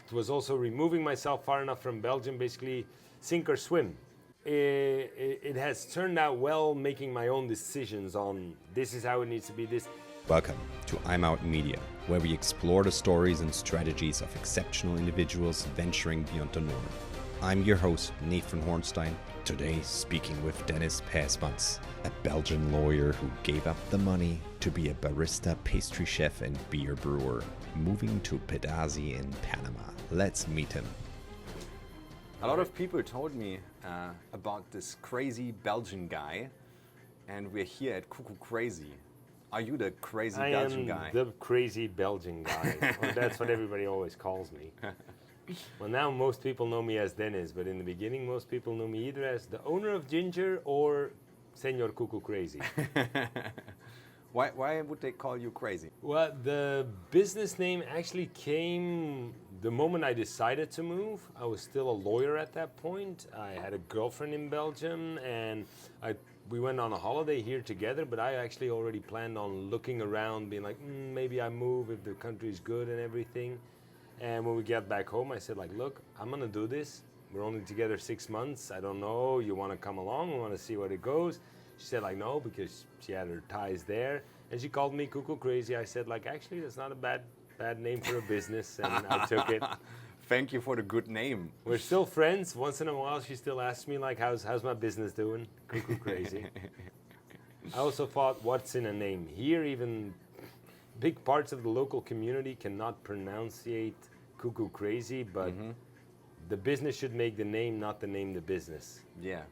it was also removing myself far enough from Belgium, basically sink or swim. It has turned out well, making my own decisions on this is how it needs to be. This. Welcome to I'm Out Media, where we explore the stories and strategies of exceptional individuals venturing beyond the norm. I'm your host, Nathan Hornstein, today speaking with Dennis Paesmans, a Belgian lawyer who gave up the money to be a barista, pastry chef, and beer brewer, moving to Pedasi in Panama. Let's meet him. A lot of people told me about this crazy Belgian guy, and we're here at Cuckoo Crazy. Are you the crazy Belgian guy? I am the crazy Belgian guy. Well, that's what everybody always calls me. Well, now most people know me as Dennis, but in the beginning most people knew me either as the owner of Ginger or Senor Cuckoo Crazy. Why would they call you crazy? Well, the business name actually came the moment I decided to move. I was still a lawyer at that point. I had a girlfriend in Belgium, and we went on a holiday here together, but I actually already planned on looking around, being like, maybe I move if the country's good and everything. And when we got back home, I said, look, I'm going to do this. We're only together 6 months. I don't know. You want to come along? We want to see what it goes. She said, no, because she had her ties there. And she called me Cuckoo Crazy. I said, actually, that's not a bad name for a business. And I took it. Thank you for the good name. We're still friends. Once in a while, she still asks me, how's my business doing? Cuckoo Crazy. I also thought, what's in a name? Here, even big parts of the local community cannot pronunciate Cuckoo Crazy, but the business should make the name, not the name the business. Yeah.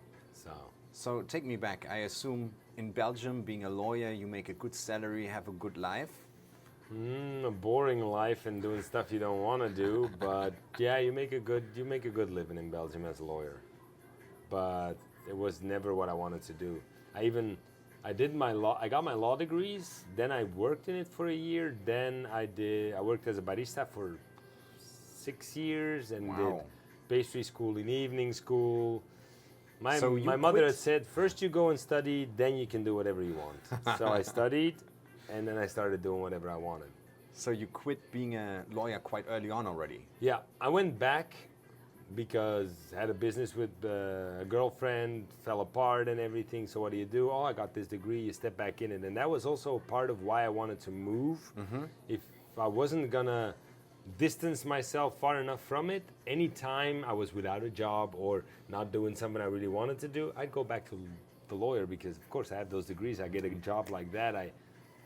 So take me back. I assume in Belgium, being a lawyer, you make a good salary, have a good life. A boring life and doing stuff you don't want to do, but yeah, you make a good living in Belgium as a lawyer. But it was never what I wanted to do. I got my law degrees, then I worked in it for a year, then I worked as a barista for 6 years and did pastry school in evening school. My mother had said, first you go and study, then you can do whatever you want. So I studied, and then I started doing whatever I wanted. So you quit being a lawyer quite early on already? Yeah, I went back because I had a business with a girlfriend, fell apart and everything. So what do? I got this degree, you step back in it. And that was also part of why I wanted to move. If I wasn't gonna distance myself far enough from it, anytime I was without a job or not doing something I really wanted to do, I'd go back to the lawyer because of course I have those degrees. I get a job like that,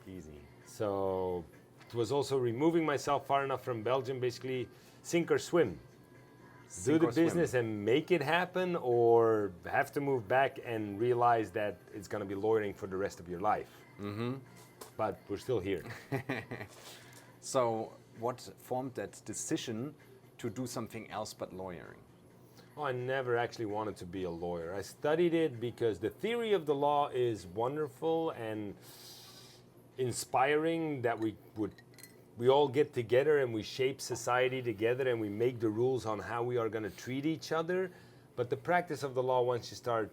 easy. So it was also removing myself far enough from Belgium, basically sink or swim. Do the business and make it happen, or have to move back and realize that it's gonna be lawyering for the rest of your life. But we're still here. So what formed that decision to do something else but lawyering? Oh, I never actually wanted to be a lawyer. I studied it because the theory of the law is wonderful and inspiring, that we all get together and we shape society together and we make the rules on how we are going to treat each other. But the practice of the law, once you start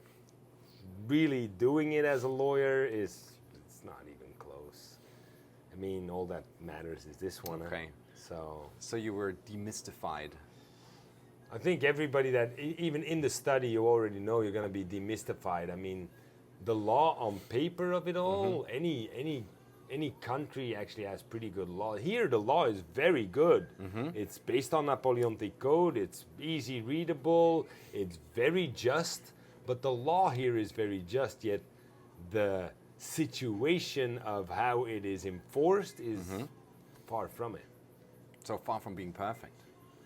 really doing it as a lawyer, it's not even close. I mean, all that matters is this one. Okay. So you were demystified. I think everybody that, even in the study, you already know you're going to be demystified. I mean, the law on paper of it all, any country actually has pretty good law. Here, the law is very good. It's based on Napoleonic Code. It's easy readable. It's very just. But the law here is very just, yet the situation of how it is enforced is far from it. So far from being perfect.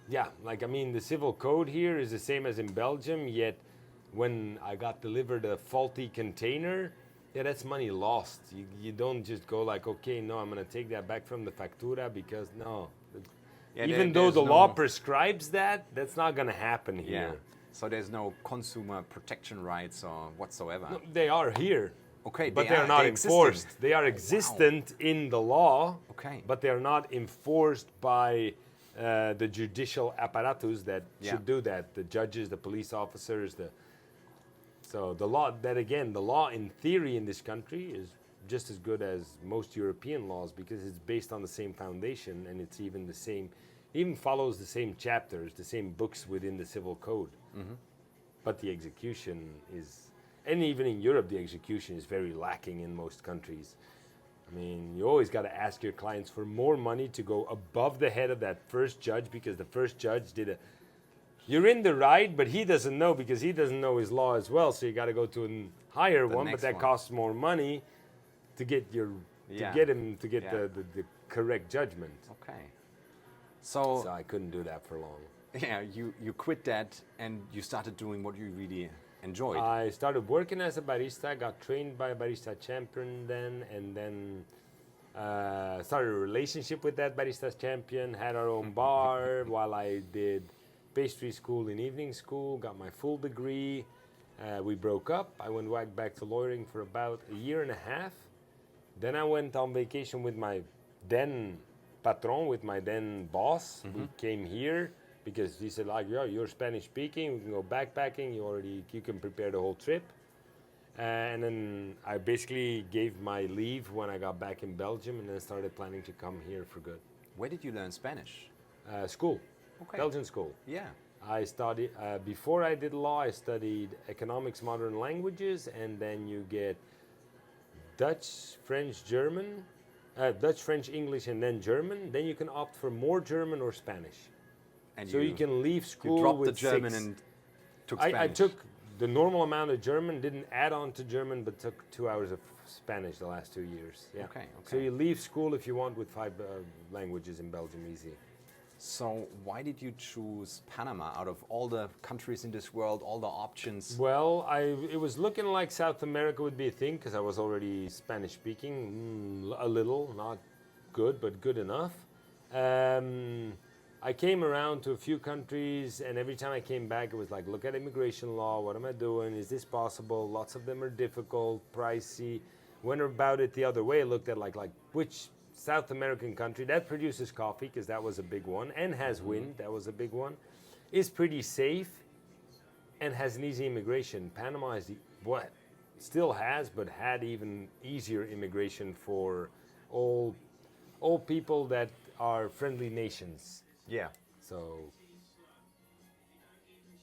Yeah, the civil code here is the same as in Belgium, yet when I got delivered a faulty container, that's money lost. You don't just go okay, no, I'm going to take that back from the factura because no. Yeah, even though the law prescribes that, that's not going to happen here. Yeah. So there's no consumer protection rights or whatsoever. No, they are here. Okay, but they're not enforced. They are existent in the law, but they are not enforced by the judicial apparatus that should do that. The judges, the police officers, So the law in theory in this country is just as good as most European laws because it's based on the same foundation and it's even the same even follows the same chapters, the same books within the civil code. But the execution is, and even in Europe, the execution is very lacking in most countries. I mean, you always got to ask your clients for more money to go above the head of that first judge, because the first judge did a, you're in the right, but he doesn't know, because he doesn't know his law as well. So you got to go to a higher one, but next that one. costs more money to get your, to get him to get Yeah. the correct judgment. Okay. So, So I couldn't do that for long. yeah, you quit that and you started doing what you really enjoyed. I started working as a barista, got trained by a barista champion then, and then started a relationship with that barista champion, had our own bar while I did pastry school and evening school, got my full degree. We broke up. I went back to lawyering for about a year and a half. Then I went on vacation with my then patron, with my then boss. We came here because he said, like, yeah, you're Spanish speaking, we can go backpacking, you can prepare the whole trip. And then I basically gave my leave when I got back in Belgium, and then started planning to come here for good. Where did you learn Spanish? School, Okay. Belgian school. Yeah. I studied, before I did law, I studied economics, modern languages, and then you get Dutch, French, German, Dutch, French, English, and then German. Then you can opt for more German or Spanish. And So you can leave school you dropped with the German 6. and took I Spanish. took the normal amount of German, didn't add on to German, but took 2 hours of Spanish the last 2 years. Yeah. Okay, So okay. you leave school if you want with 5 languages in Belgium, easy. So why did you choose Panama out of all the countries in this world, all the options? Well, it was looking like South America would be a thing because I was already Spanish speaking, a little, not good, but good enough. I came around to a few countries, and every time I came back, it was like, look at immigration law. What am I doing? Is this possible? Lots of them are difficult, pricey. Went about it the other way. I looked at like which South American country that produces coffee, because that was a big one, and has wind, that was a big one, is pretty safe and has an easy immigration. Panama is what still has, but had even easier immigration for all people that are friendly nations. Yeah. So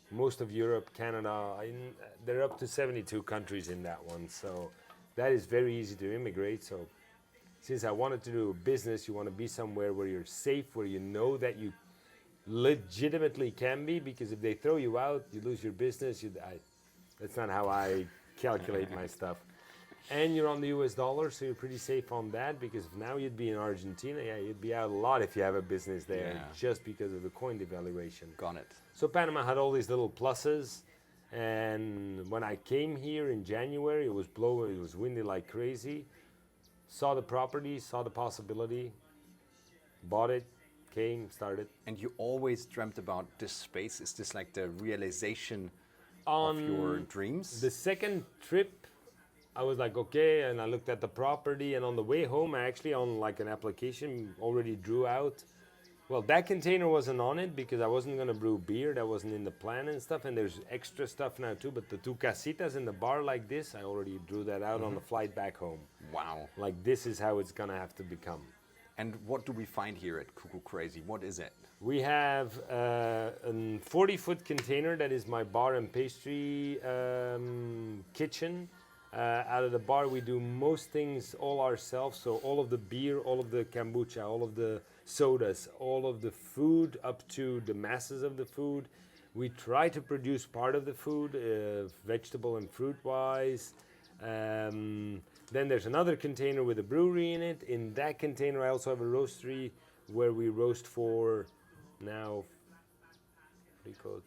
most of Europe, Canada, they're up to 72 countries in that one. So that is very easy to immigrate. So since I wanted to do a business, you want to be somewhere where you're safe, where you know that you legitimately can be, because if they throw you out, you lose your business. That's not how I calculate my stuff. And you're on the US dollar, so you're pretty safe on that, because if now you'd be in Argentina, yeah, you'd be out a lot if you have a business there, Yeah. just because of the coin devaluation. Got it. So Panama had all these little pluses, and when I came here in January, it was blowing, it was windy like crazy. Saw the property, saw the possibility, bought it, came, started. And you always dreamt about this space? Is this like the realization of your dreams? The second trip, I was like, okay, and I looked at the property, and on the way home, I actually, on like an application, already drew out. Well, that container wasn't on it because I wasn't gonna brew beer. That wasn't in the plan and stuff. And there's extra stuff now too. But the 2 casitas in the bar like this, I already drew that out on the flight back home. Wow. Like this is how it's gonna have to become. And what do we find here at Cuckoo Crazy? What is it? We have a 40-foot container that is my bar and pastry kitchen. Out of the bar, we do most things all ourselves. So all of the beer, all of the kombucha, all of the sodas, all of the food up to the masses of the food. We try to produce part of the food, vegetable and fruit-wise. Then there's another container with a brewery in it. In that container, I also have a roastery where we roast for now, what do you call it?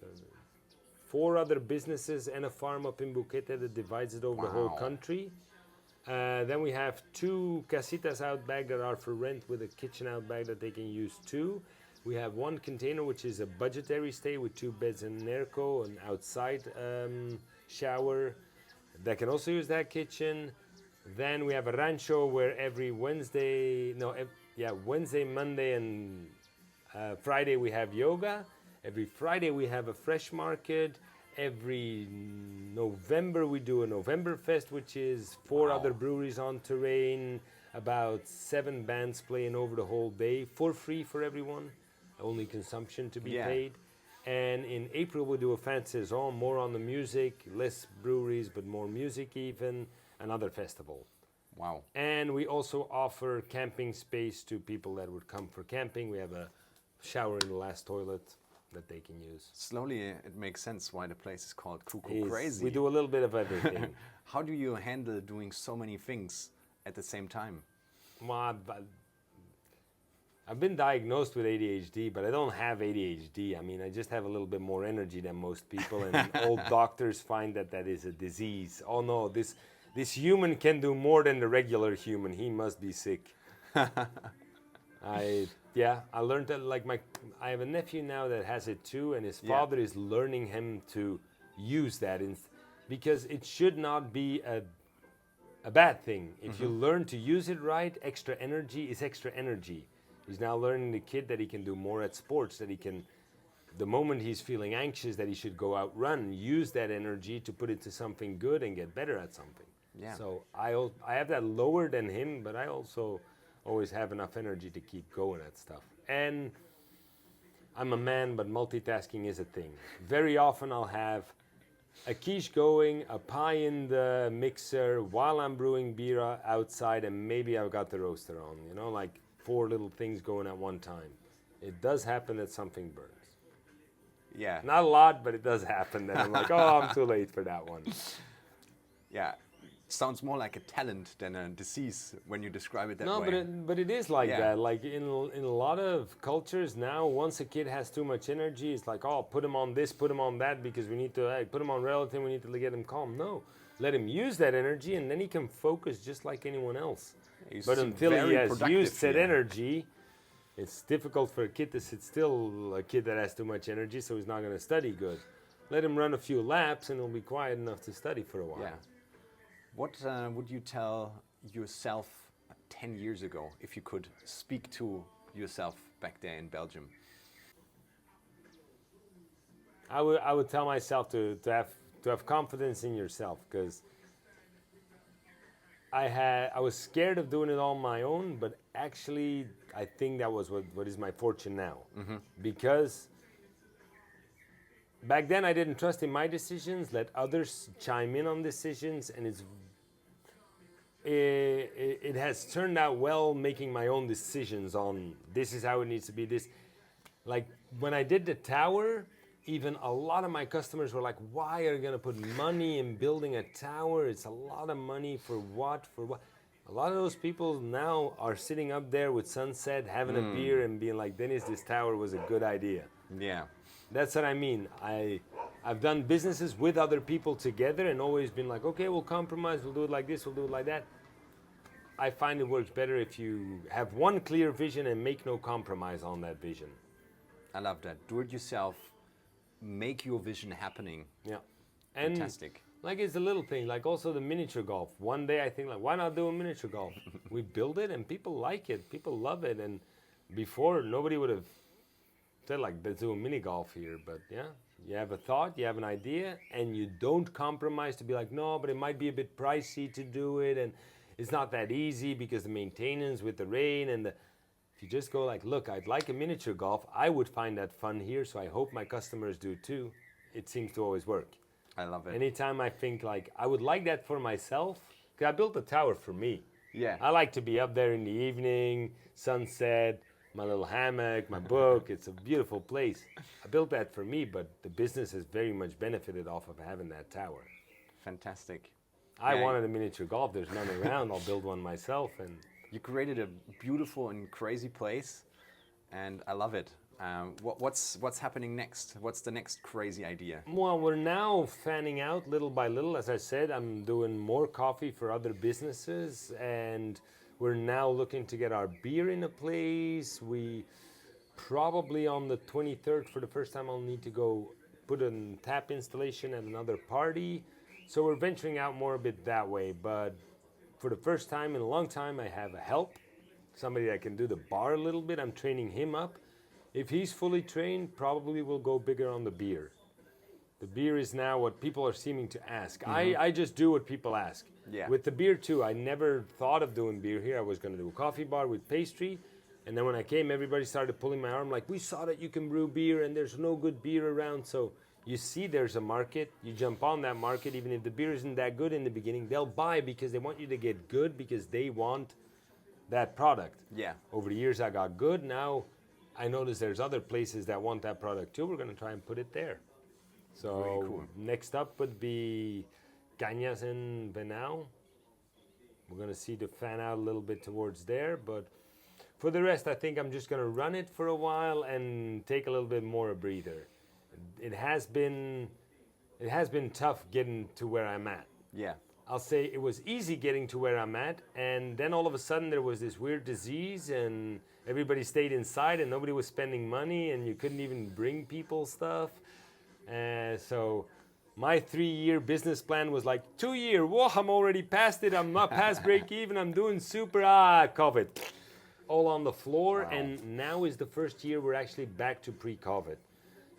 4 other businesses and a farm up in Buquete that divides it over the whole Wow. country. Then we have 2 casitas out back that are for rent with a kitchen out back that they can use too. We have 1 container which is a budgetary stay with 2 beds and an airco, an outside shower that can also use that kitchen. Then we have a rancho where every Wednesday, Monday and Friday we have yoga. Every Friday we have a fresh market. Every November we do a November Fest, which is 4 Wow. other breweries on terrain, about 7 bands playing over the whole day for free for everyone. only consumption to be Yeah. paid. And in April we'll do a fan saison, more on the music, less breweries, but more music even, another festival. Wow. And we also offer camping space to people that would come for camping. We have a shower in the last toilet that they can use. Slowly, it makes sense why the place is called Cuckoo Is- Crazy. We do a little bit of everything. How do you handle doing so many things at the same time? Well, I've been diagnosed with ADHD, but I don't have ADHD. I mean, I just have a little bit more energy than most people, and old doctors find that that is a disease. Oh no, this human can do more than the regular human. He must be sick. I learned that. Like I have a nephew now that has it too, and his Yeah. father is learning him to use that, because it should not be a bad thing. If you learn to use it right, extra energy is extra energy. He's now learning, the kid, that he can do more at sports, that he can, the moment he's feeling anxious, that he should go out, run, use that energy to put it to something good and get better at something. Yeah. So I have that lower than him, but I also always have enough energy to keep going at stuff. And I'm a man, but multitasking is a thing. Very often I'll have a quiche going, a pie in the mixer while I'm brewing beer outside, and maybe I've got the roaster on, you know, like 4 little things going at one time. It does happen that something burns. Yeah. Not a lot, but it does happen that I'm like, oh, I'm too late for that one. Yeah. Sounds more like a talent than a disease when you describe it that No, way. but it is like Yeah. that. Like in a lot of cultures now, once a kid has too much energy, it's like, oh, put him on this, put him on that, because we need to put him on relative, we need to get him calm. No, let him use that energy, and then he can focus just like anyone else. You But seem until he very has productive used said here. energy, it's difficult for a kid to sit still, a kid that has too much energy, so he's not going to study good. Let him run a few laps, and he'll be quiet enough to study for a while. Yeah. What would you tell yourself 10 years ago if you could speak to yourself back there in Belgium? I would tell myself to have confidence in yourself, because I was scared of doing it on my own, but actually I think that was what is my fortune now. Because back then I didn't trust in my decisions, let others chime in on decisions, and it has turned out well making my own decisions on this is how it needs to be. This, like when I did the tower, even a lot of my customers were like, why are you going to put money in building a tower? It's a lot of money for what? A lot of those people now are sitting up there with sunset, having a beer and being like, Dennis, this tower was a good idea. Yeah. That's what I mean. I've done businesses with other people together and always been like, okay, we'll compromise, we'll do it like this, we'll do it like that. I find it works better if you have one clear vision and make no compromise on that vision. I love that. Do it yourself. Make your vision happening. Yeah. And Fantastic. like it's a little thing, like also the miniature golf. One day I think like, why not do a miniature golf? We build it and people like it, people love it. And before nobody would have said like, let's do a mini golf here. But yeah, you have a thought, you have an idea, and you don't compromise to be like, no, but it might be a bit pricey to do it. And it's not that easy because the maintenance with the rain and if you just go like, look, I'd like a miniature golf. I would find that fun here, so I hope my customers do too. It seems to always work. I love it. Anytime I think like, I would like that for myself, because I built a tower for me. Yeah. I like to be up there in the evening, sunset, my little hammock, my book. It's a beautiful place. I built that for me, but the business has very much benefited off of having that tower. Fantastic. I Yeah. wanted a miniature golf. There's none around. I'll build one myself. And You created a beautiful and crazy place, and I love it. What's happening next? What's the next crazy idea? well, we're now fanning out little by little. As I said, I'm doing more coffee for other businesses, and we're now looking to get our beer in a place. We probably on the 23rd, for the first time, I'll need to go put a tap installation at another party. So we're venturing out more a bit that way. But for the first time in a long time, I have a help, somebody that can do the bar a little bit. I'm training him up. If he's fully trained, probably we'll go bigger on the beer. The beer is now what people are seeming to ask. I just do what people ask. Yeah. With the beer too, I never thought of doing beer here. I was going to do a coffee bar with pastry. And then when I came, everybody started pulling my arm like, we saw that you can brew beer and there's no good beer around. So you see there's a market, you jump on that market, even if the beer isn't that good in the beginning, they'll buy because they want you to get good because they want that product. Yeah. Over the years I got good. Now I notice there's other places that want that product too. We're going to try and put it there. So Very cool. Next up would be Cañas and Venao. We're going to see the fan out a little bit towards there, but for the rest, I think I'm just going to run it for a while and take a little bit more a breather. It has been tough getting to where I'm at. Yeah. I'll say it was easy getting to where I'm at, and then all of a sudden there was this weird disease and everybody stayed inside and nobody was spending money and you couldn't even bring people stuff. So my 3-year business plan was like 2 year, whoa, I'm already past it, I'm not past break even, I'm doing super, COVID. All on the floor. Wow. And now is the first year we're actually back to pre-COVID.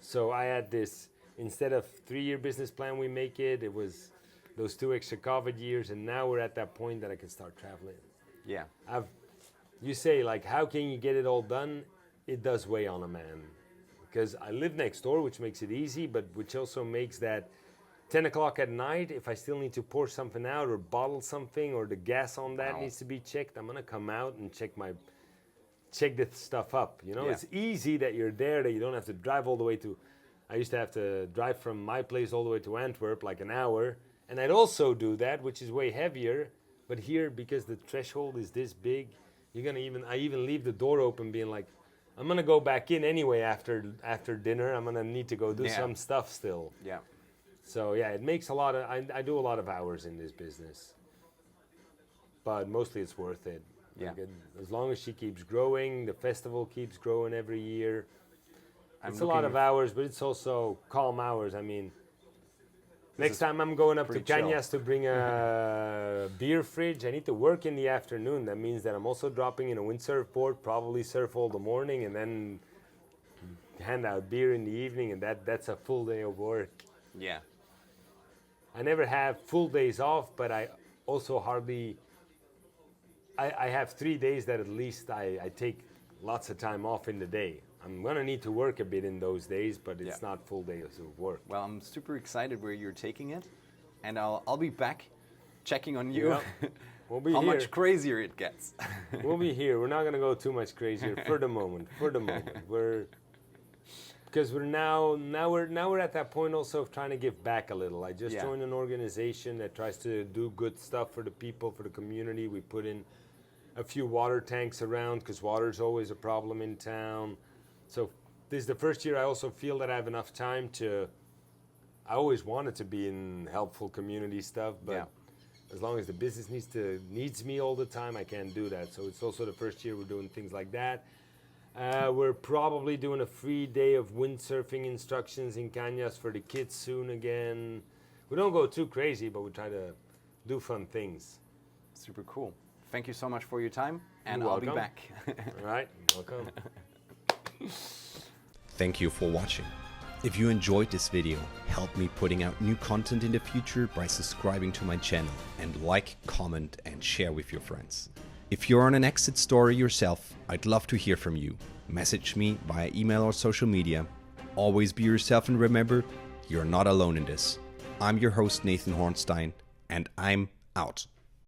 So I had this, instead of 3-year business plan we make it, it was those 2 extra COVID years, and now we're at that point that I can start traveling. Yeah. You say like, how can you get it all done? It does weigh on a man. Because I live next door, which makes it easy, but which also makes that 10 o'clock at night, if I still need to pour something out or bottle something or the gas on that needs to be checked, I'm gonna come out and check this stuff up. You know, Yeah. It's easy that you're there, that you don't have to drive all the way to, I used to have to drive from my place all the way to Antwerp, like an hour. And I'd also do that, which is way heavier. But here, because the threshold is this big, I even leave the door open being like, I'm gonna go back in anyway after dinner. I'm gonna need to go do some stuff still. Yeah. So yeah, it makes I do a lot of hours in this business. But mostly it's worth it. Yeah. Like, as long as she keeps growing, the festival keeps growing every year. It's a lot of hours, but it's also calm hours. I mean, next time I'm going up to Cañas to bring a beer fridge, I need to work in the afternoon. That means that I'm also dropping in a windsurf board, probably surf all the morning, and then hand out beer in the evening, and that's a full day of work. Yeah. I never have full days off, but I also hardly... I have 3 days that at least I take lots of time off in the day. I'm going to need to work a bit in those days, but it's not full days of work. Well, I'm super excited where you're taking it, and I'll be back checking on you. Yep. We'll be how here. much crazier it gets. We'll be here. We're not going to go too much crazier for the moment. Because we're now at that point also of trying to give back a little. I just joined an organization that tries to do good stuff for the people, for the community. We put in a few water tanks around because water is always a problem in town. So this is the first year I also feel that I have enough time to... I always wanted to be in helpful community stuff, but as long as the business needs me all the time, I can't do that. So it's also the first year we're doing things like that. We're probably doing a free day of windsurfing instructions in Cañas for the kids soon again. We don't go too crazy, but we try to do fun things. Super cool. Thank you so much for your time, and You're I'll be welcome. back. All right, welcome. Thank you for watching. If you enjoyed this video, help me putting out new content in the future by subscribing to my channel and like, comment and share with your friends. If you're on an exit story yourself, I'd love to hear from you. Message me via email or social media. Always be yourself and remember, you're not alone in this. I'm your host Nathan Hornstein, and I'm out.